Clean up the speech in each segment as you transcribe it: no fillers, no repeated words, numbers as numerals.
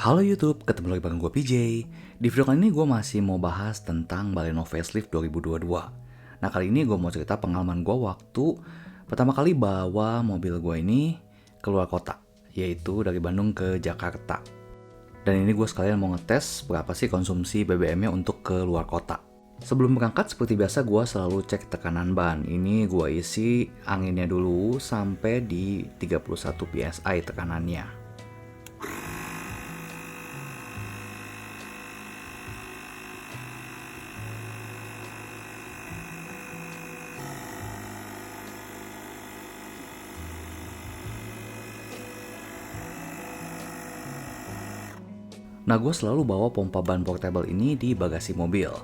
Halo YouTube, ketemu lagi bareng gue PJ. Di video kali ini gue masih mau bahas tentang Baleno Facelift 2022. Nah kali ini gue mau cerita pengalaman gue waktu pertama kali bawa mobil gue ini keluar kota, yaitu dari Bandung ke Jakarta. Dan ini gue sekalian mau ngetes berapa sih konsumsi BBM-nya untuk ke luar kota. Sebelum berangkat seperti biasa gue selalu cek tekanan ban. Ini gue isi anginnya dulu sampai di 31 PSI tekanannya. Nah, gue selalu bawa pompa ban portable ini di bagasi mobil.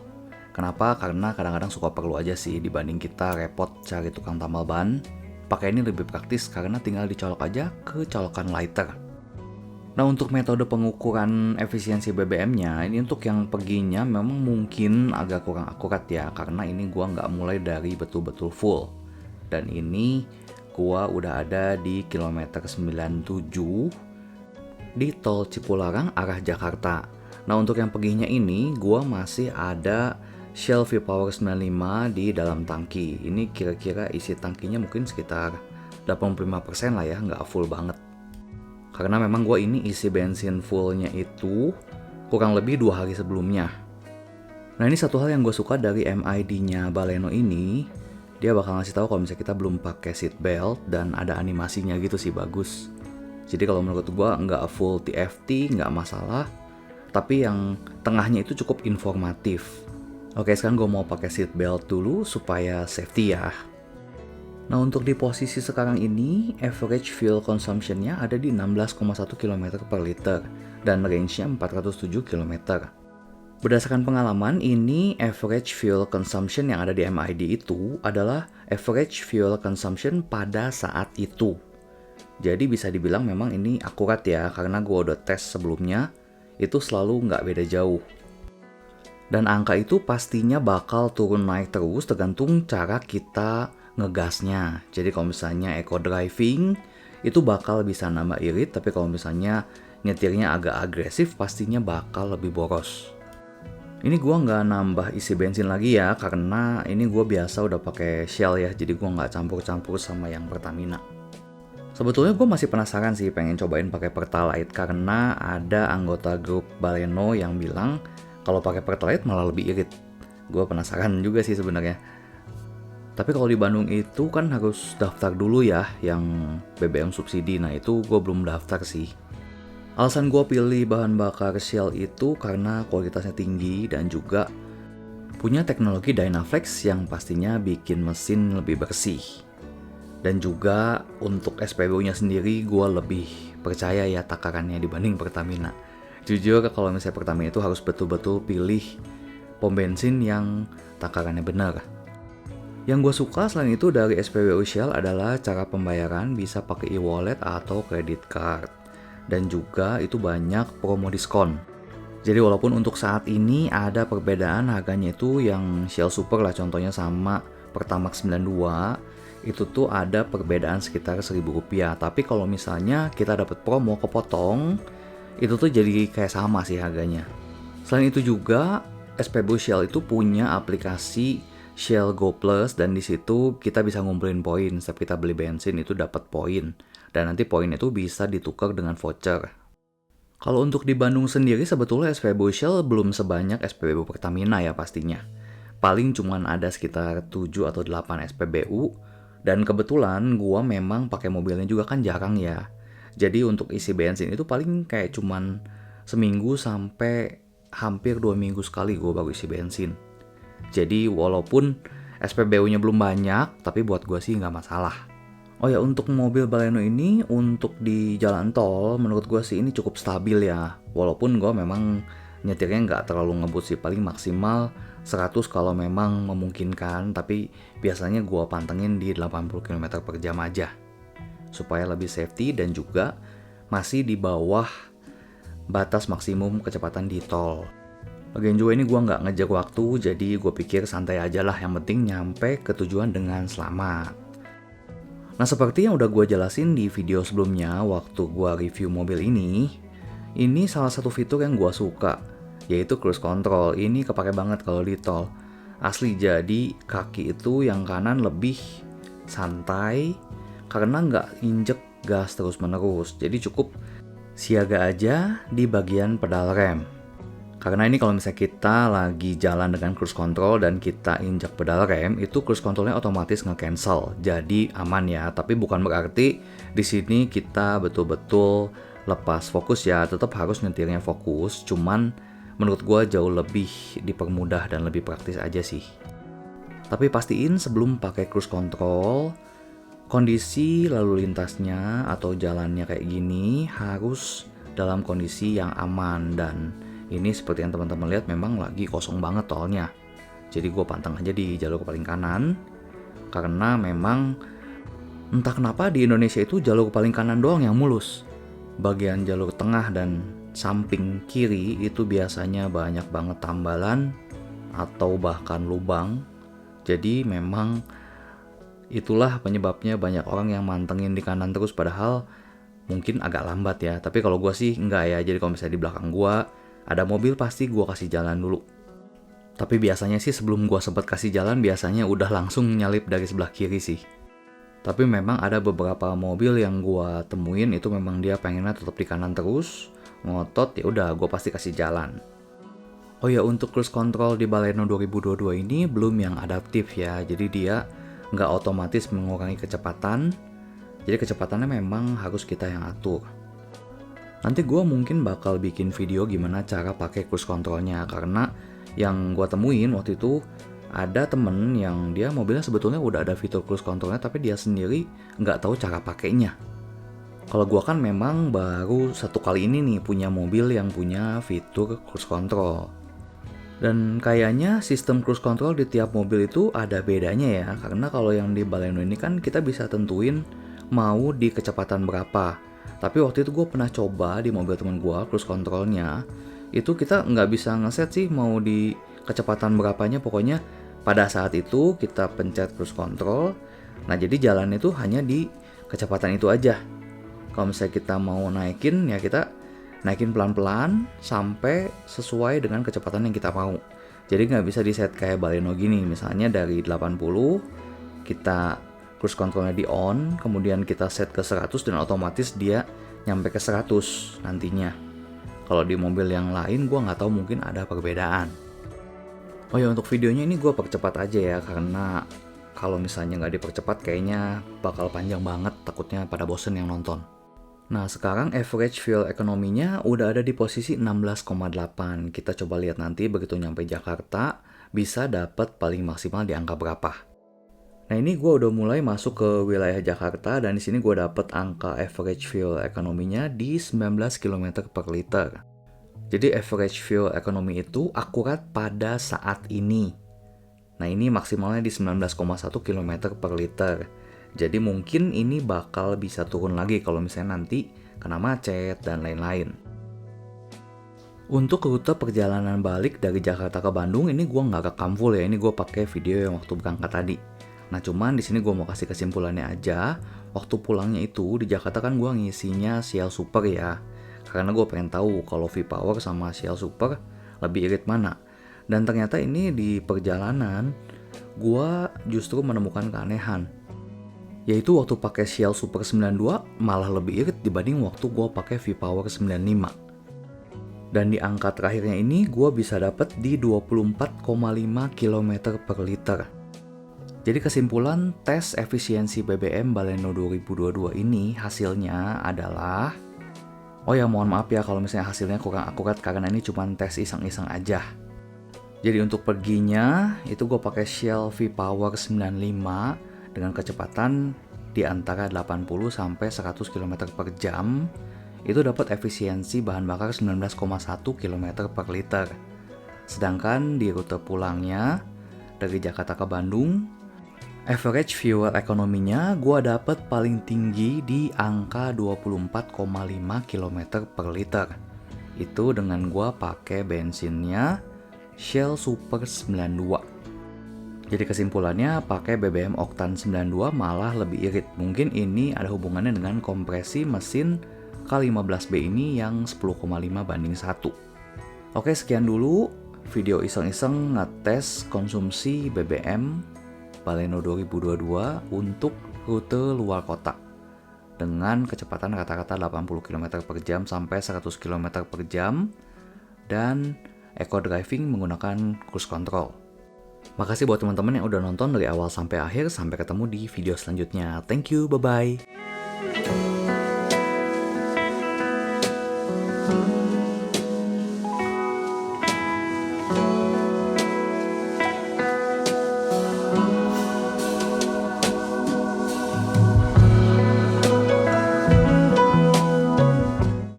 Kenapa? Karena kadang-kadang suka perlu aja sih dibanding kita repot cari tukang tambal ban. Pakai ini lebih praktis karena tinggal dicolok aja ke colokan lighter. Nah, untuk metode pengukuran efisiensi BBM-nya, ini untuk yang perginya memang mungkin agak kurang akurat ya, karena ini gue nggak mulai dari betul-betul full. Dan ini gue udah ada di kilometer 97 di tol Cipularang arah Jakarta. Nah untuk yang perginya ini gue masih ada Shell V-Power 95 di dalam tangki. Ini kira-kira isi tangkinya mungkin sekitar 85% lah ya, nggak full banget. Karena memang gue ini isi bensin fullnya itu kurang lebih 2 hari sebelumnya. Nah ini satu hal yang gue suka dari MID-nya Baleno ini, dia bakal ngasih tahu kalau misalnya kita belum pakai seat belt dan ada animasinya gitu sih, bagus. Jadi kalau menurut gue nggak full TFT, nggak masalah. Tapi yang tengahnya itu cukup informatif. Oke, sekarang gue mau pakai seat belt dulu supaya safety ya. Nah untuk di posisi sekarang ini, average fuel consumption-nya ada di 16,1 km per liter. Dan range-nya 407 km. Berdasarkan pengalaman, ini average fuel consumption yang ada di MID itu adalah average fuel consumption pada saat itu. Jadi bisa dibilang memang ini akurat ya, karena gue udah tes sebelumnya, itu selalu nggak beda jauh. Dan angka itu pastinya bakal turun naik terus tergantung cara kita ngegasnya. Jadi kalau misalnya eco driving, itu bakal bisa nambah irit, tapi kalau misalnya nyetirnya agak agresif, pastinya bakal lebih boros. Ini gue nggak nambah isi bensin lagi ya, karena ini gue biasa udah pakai Shell ya, jadi gue nggak campur-campur sama yang Pertamina. Sebetulnya gue masih penasaran sih pengen cobain pakai Pertalite karena ada anggota grup Baleno yang bilang kalau pakai Pertalite malah lebih irit. Gue penasaran juga sih sebenarnya. Tapi kalau di Bandung itu kan harus daftar dulu ya yang BBM subsidi. Nah itu gue belum daftar sih. Alasan gue pilih bahan bakar Shell itu karena kualitasnya tinggi dan juga punya teknologi Dynaflex yang pastinya bikin mesin lebih bersih. Dan juga untuk SPBU-nya sendiri gue lebih percaya ya takarannya dibanding Pertamina. Jujur kalau misalnya Pertamina itu harus betul-betul pilih pom bensin yang takarannya benar. Yang gue suka selain itu dari SPBU Shell adalah cara pembayaran bisa pakai e-wallet atau credit card. Dan juga itu banyak promo diskon. Jadi walaupun untuk saat ini ada perbedaan harganya itu yang Shell Super lah contohnya sama Pertamax 92, itu tuh ada perbedaan sekitar Rp1.000. Tapi kalau misalnya kita dapat promo kepotong, itu tuh jadi kayak sama sih harganya. Selain itu juga, SPBU Shell itu punya aplikasi Shell Go Plus dan di situ kita bisa ngumpulin poin. Setiap kita beli bensin itu dapat poin. Dan nanti poin itu bisa ditukar dengan voucher. Kalau untuk di Bandung sendiri sebetulnya SPBU Shell belum sebanyak SPBU Pertamina ya pastinya. Paling cuman ada sekitar 7 atau 8 SPBU. Dan kebetulan gua memang pakai mobilnya juga kan jarang ya. Jadi untuk isi bensin itu paling kayak cuman seminggu sampai hampir 2 minggu sekali gua baru isi bensin. Jadi walaupun SPBU-nya belum banyak, tapi buat gua sih nggak masalah. Oh ya, untuk mobil Baleno ini untuk di jalan tol menurut gua sih ini cukup stabil ya. Walaupun gua memang nyetirnya nggak terlalu ngebut sih, paling maksimal 100 kalau memang memungkinkan, tapi biasanya gue pantengin di 80 km per jam aja supaya lebih safety dan juga masih di bawah batas maksimum kecepatan di tol. Lagian juga ini gue nggak ngejar waktu, jadi gue pikir santai aja lah, yang penting nyampe ke tujuan dengan selamat. Nah seperti yang udah gue jelasin di video sebelumnya waktu gue review mobil ini, Ini salah satu fitur yang gua suka, yaitu cruise control. Ini kepake banget kalau di tol. Asli, jadi kaki itu yang kanan lebih santai karena nggak injek gas terus-menerus. Jadi cukup siaga aja di bagian pedal rem. Karena ini kalau misalnya kita lagi jalan dengan cruise control dan kita injak pedal rem, itu cruise controlnya otomatis nge-cancel. Jadi aman ya, tapi bukan berarti di sini kita betul-betul lepas fokus ya. Tetap harus nyetirnya fokus, cuman menurut gua jauh lebih dipermudah dan lebih praktis aja sih. Tapi pastiin sebelum pakai cruise control, kondisi lalu lintasnya atau jalannya kayak gini harus dalam kondisi yang aman. Dan ini seperti yang teman-teman lihat memang lagi kosong banget tolnya. Jadi gue pantang aja di jalur paling kanan. Karena memang entah kenapa di Indonesia itu jalur paling kanan doang yang mulus. Bagian jalur tengah dan samping kiri itu biasanya banyak banget tambalan atau bahkan lubang. Jadi memang itulah penyebabnya banyak orang yang mantengin di kanan terus, padahal mungkin agak lambat ya. Tapi kalau gue sih enggak ya. Jadi kalau misalnya di belakang gue ada mobil, pasti gue kasih jalan dulu. Tapi biasanya sih sebelum gue sempat kasih jalan, biasanya udah langsung nyalip dari sebelah kiri sih. Tapi memang ada beberapa mobil yang gue temuin itu memang dia pengennya tetap di kanan terus, ngotot, ya udah gue pasti kasih jalan. Oh ya, untuk cruise control di Baleno 2022 ini belum yang adaptif ya. Jadi dia nggak otomatis mengurangi kecepatan. Jadi kecepatannya memang harus kita yang atur. Nanti gue mungkin bakal bikin video gimana cara pakai cruise controlnya, karena yang gue temuin waktu itu ada temen yang dia mobilnya sebetulnya udah ada fitur cruise controlnya, tapi dia sendiri nggak tahu cara pakainya. Kalau gue kan memang baru satu kali ini nih punya mobil yang punya fitur cruise control. Dan kayaknya sistem cruise control di tiap mobil itu ada bedanya ya, karena kalau yang di Baleno ini kan kita bisa tentuin mau di kecepatan berapa. Tapi waktu itu gue pernah coba di mobil temen gue cruise controlnya, itu kita nggak bisa ngeset sih mau di kecepatan berapanya. Pokoknya pada saat itu kita pencet cruise control, nah jadi jalan itu hanya di kecepatan itu aja. Kalau misalnya kita mau naikin, ya kita naikin pelan-pelan sampai sesuai dengan kecepatan yang kita mau. Jadi nggak bisa di set kayak Baleno gini, misalnya dari 80 kita cruise controlnya di on, kemudian kita set ke 100 dan otomatis dia nyampe ke 100 nantinya. Kalau di mobil yang lain gue nggak tahu, mungkin ada perbedaan. Oh ya, untuk videonya ini gue percepat aja ya, karena kalau misalnya nggak dipercepat kayaknya bakal panjang banget, takutnya pada bosen yang nonton. Nah, sekarang average fuel ekonominya udah ada di posisi 16,8. Kita coba lihat nanti begitu nyampe Jakarta bisa dapat paling maksimal di angka berapa. Nah, ini gue udah mulai masuk ke wilayah Jakarta dan di sini gue dapet angka average fuel ekonominya di 19 km per liter. Jadi average fuel ekonomi itu akurat pada saat ini. Nah, ini maksimalnya di 19,1 km per liter. Jadi mungkin ini bakal bisa turun lagi kalau misalnya nanti kena macet dan lain-lain. Untuk rute perjalanan balik dari Jakarta ke Bandung ini gue nggak rekam full ya. Ini gue pakai video yang waktu berangkat tadi. Nah, cuman di sini gue mau kasih kesimpulannya aja. Waktu pulangnya itu di Jakarta kan gue ngisinya Shell Super ya. Karena gue pengen tahu kalau V-Power sama Shell Super lebih irit mana. Dan ternyata ini di perjalanan gue justru menemukan keanehan. Yaitu waktu pakai Shell Super 92 malah lebih irit dibanding waktu gue pakai V-Power 95. Dan di angka terakhirnya ini gue bisa dapet di 24,5 km per liter. Jadi kesimpulan tes efisiensi BBM Baleno 2022 ini hasilnya adalah, oh ya mohon maaf ya kalau misalnya hasilnya kurang akurat karena ini cuma tes iseng-iseng aja. Jadi untuk perginya itu gue pakai Shell V-Power 95 dengan kecepatan di antara 80 sampai 100 km per jam. Itu dapat efisiensi bahan bakar 19,1 km per liter. Sedangkan di rute pulangnya dari Jakarta ke Bandung, average fuel ekonominya gue dapet paling tinggi di angka 24,5 km per liter. Itu dengan gue pakai bensinnya Shell Super 92. Jadi kesimpulannya pakai BBM oktan 92 malah lebih irit. Mungkin ini ada hubungannya dengan kompresi mesin K15B ini yang 10,5:1. Oke, sekian dulu video iseng-iseng ngetes konsumsi BBM Baleno 2022 untuk rute luar kota dengan kecepatan rata-rata 80 km per jam sampai 100 km per jam dan eco driving menggunakan cruise control. Makasih buat teman-teman yang udah nonton dari awal sampai akhir. Sampai ketemu di video selanjutnya. Thank you, bye-bye.